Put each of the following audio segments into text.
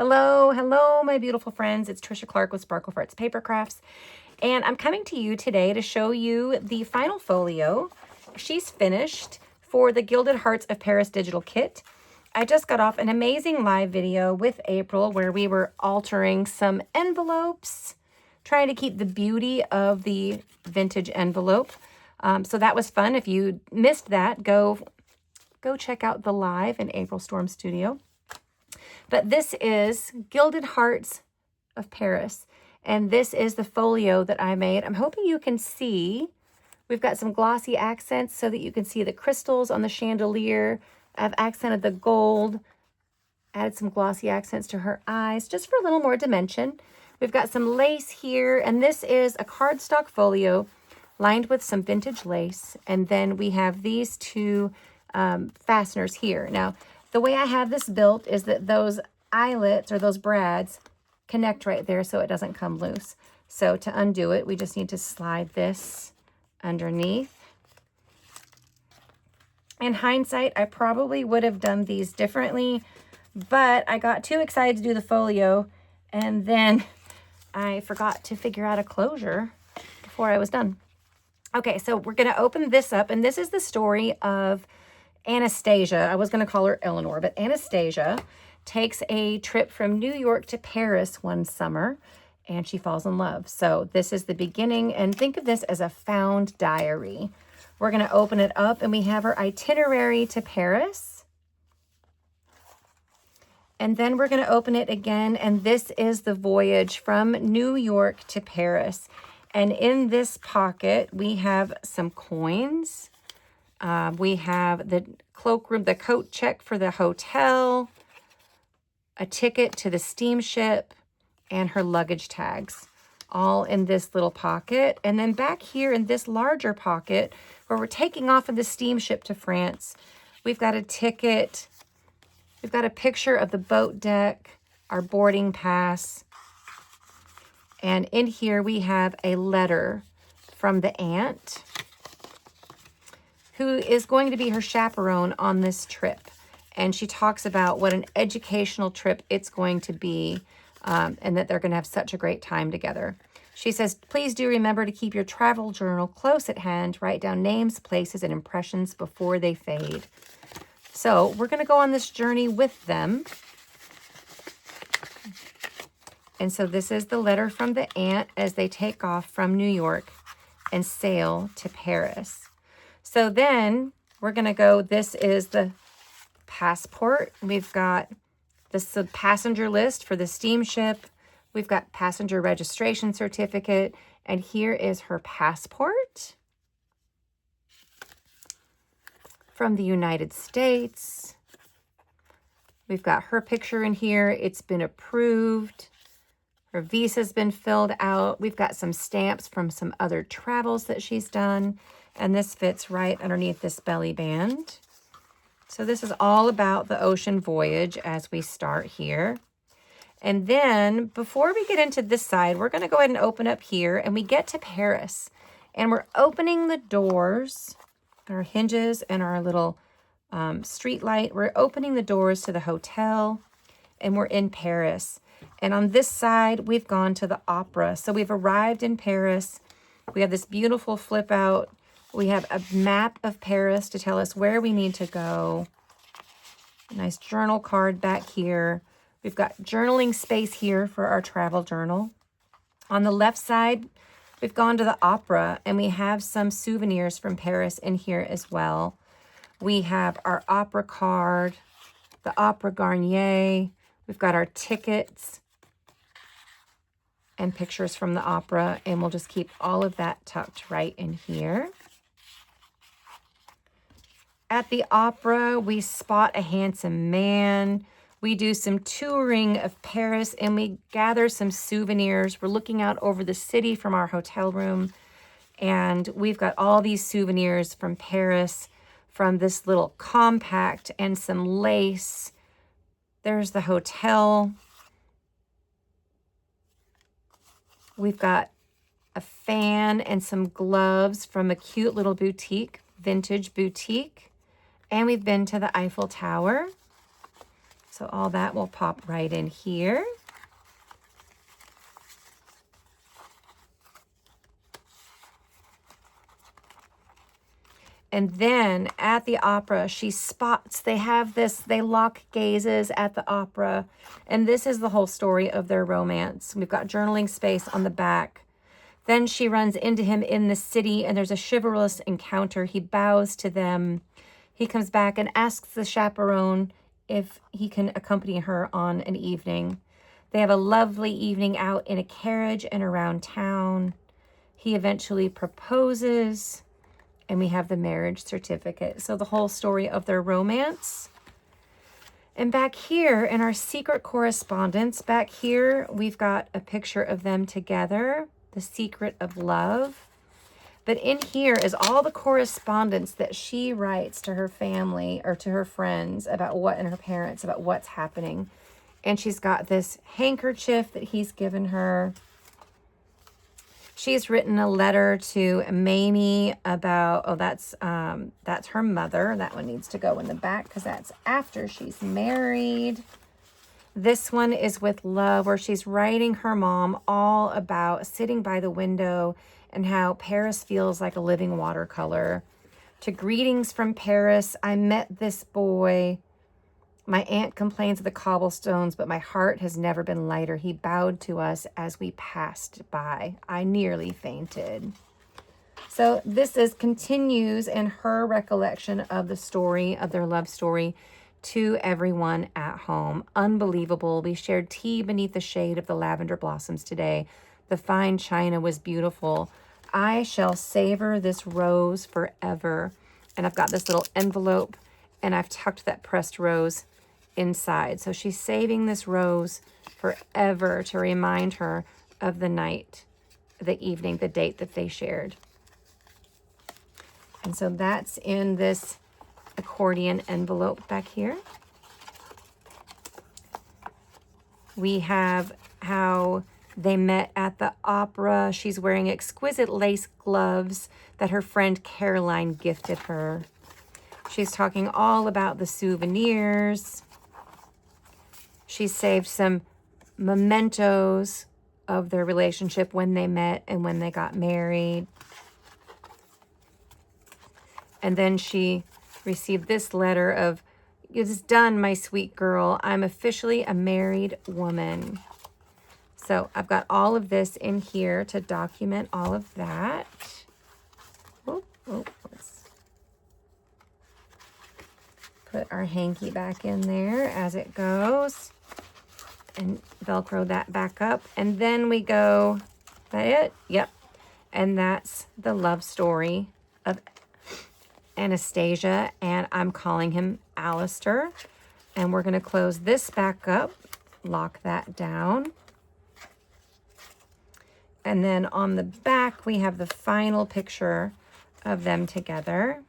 Hello, my beautiful friends. It's Trisha Clark with Sparkle Farts Paper Crafts, and I'm coming to you today to show you the final folio. She's finished for the Gilded Hearts of Paris digital kit. I just got off an amazing live video with April where we were altering some envelopes, trying to keep the beauty of the vintage envelope. So that was fun. If you missed that, go check out the live in April Storm Studio. But this is Gilded Hearts of Paris, and this is the folio that I made. I'm hoping you can see. We've got some glossy accents so that you can see the crystals on the chandelier. I've accented the gold, added some glossy accents to her eyes, just for a little more dimension. We've got some lace here, and this is a cardstock folio lined with some vintage lace. And then we have these two fasteners here. Now, the way I have this built is that those eyelets or those brads connect right there so it doesn't come loose. So to undo it, we just need to slide this underneath. In hindsight, I probably would have done these differently, but I got too excited to do the folio, and then I forgot to figure out a closure before I was done. Okay, so we're going to open this up, and this is the story of Anastasia. I was going to call her Eleanor, but Anastasia takes a trip from New York to Paris one summer, and she falls in love. So this is the beginning, and think of this as a found diary. We're going to open it up, and we have her itinerary to Paris. And then we're going to open it again, and this is the voyage from New York to Paris. And in this pocket, we have some coins. We have the cloakroom, the coat check for the hotel, a ticket to the steamship, and her luggage tags, all in this little pocket. And then back here in this larger pocket, where we're taking off of the steamship to France, we've got a ticket, we've got a picture of the boat deck, our boarding pass, and in here we have a letter from the aunt, who is going to be her chaperone on this trip. And she talks about what an educational trip it's going to be, and that they're going to have such a great time together. She says, please do remember to keep your travel journal close at hand. Write down names, places, and impressions before they fade. So we're going to go on this journey with them. And so this is the letter from the aunt as they take off from New York and sail to Paris. So then we're going to go, this is the passport. We've got the passenger list for the steamship. We've got passenger registration certificate. And here is her passport from the United States. We've got her picture in here. It's been approved. Her visa's been filled out. We've got some stamps from some other travels that she's done. And this fits right underneath this belly band. So this is all about the ocean voyage as we start here. And then before we get into this side, we're going to go ahead and open up here, and we get to Paris. And we're opening the doors, our hinges and our little street light. We're opening the doors to the hotel, and we're in Paris. And on this side, we've gone to the opera. So we've arrived in Paris. We have this beautiful flip out. We have a map of Paris to tell us where we need to go. A nice journal card back here. We've got journaling space here for our travel journal. On the left side, we've gone to the opera, and we have some souvenirs from Paris in here as well. We have our opera card, the Opera Garnier. We've got our tickets and pictures from the opera, and we'll just keep all of that tucked right in here. At the opera, we spot a handsome man. We do some touring of Paris, and we gather some souvenirs. We're looking out over the city from our hotel room, and we've got all these souvenirs from Paris, from this little compact and some lace. There's the hotel. We've got a fan and some gloves from a cute little boutique, vintage boutique. And we've been to the Eiffel Tower. So all that will pop right in here. And then at the opera, she spots, they have this, they lock gazes at the opera. And this is the whole story of their romance. We've got journaling space on the back. Then she runs into him in the city and there's a chivalrous encounter. He bows to them. He comes back and asks the chaperone if he can accompany her on an evening. They have a lovely evening out in a carriage and around town. He eventually proposes. And we have the marriage certificate. So the whole story of their romance. And back here in our secret correspondence, back here, we've got a picture of them together, the secret of love. But in here is all the correspondence that she writes to her family or to her friends about what, and her parents about what's happening. And she's got this handkerchief that he's given her. She's written a letter to Mamie about, oh, that's her mother. That one needs to go in the back because that's after she's married. This one is with love, where she's writing her mom all about sitting by the window and how Paris feels like a living watercolor. To greetings from Paris, I met this boy. My aunt complains of the cobblestones, but my heart has never been lighter. He bowed to us as we passed by. I nearly fainted. So this continues in her recollection of the story, of their love story, to everyone at home. Unbelievable. We shared tea beneath the shade of the lavender blossoms today. The fine china was beautiful. I shall savor this rose forever. And I've got this little envelope, and I've tucked that pressed rose inside. So she's saving this rose forever to remind her of the night, the evening, the date that they shared. And so that's in this accordion envelope back here. We have how they met at the opera. She's wearing exquisite lace gloves that her friend Caroline gifted her. She's talking all about the souvenirs. She saved some mementos of their relationship when they met and when they got married. And then she received this letter of, "It is done, my sweet girl. I'm officially a married woman." So I've got all of this in here to document all of that. Let's put our hanky back in there as it goes. And Velcro that back up. And then we go, is that it? Yep. And that's the love story of Anastasia, and I'm calling him Alister. And we're going to close this back up, lock that down. And then on the back, we have the final picture of them together.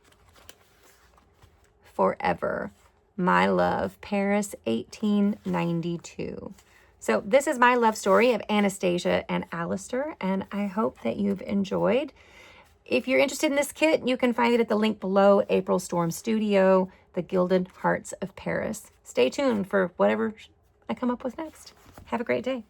Forever. My love, Paris, 1892. So this is my love story of Anastasia and Alister, and I hope that you've enjoyed. If you're interested in this kit, you can find it at the link below, April Storm Studio, the Gilded Hearts of Paris. Stay tuned for whatever I come up with next. Have a great day.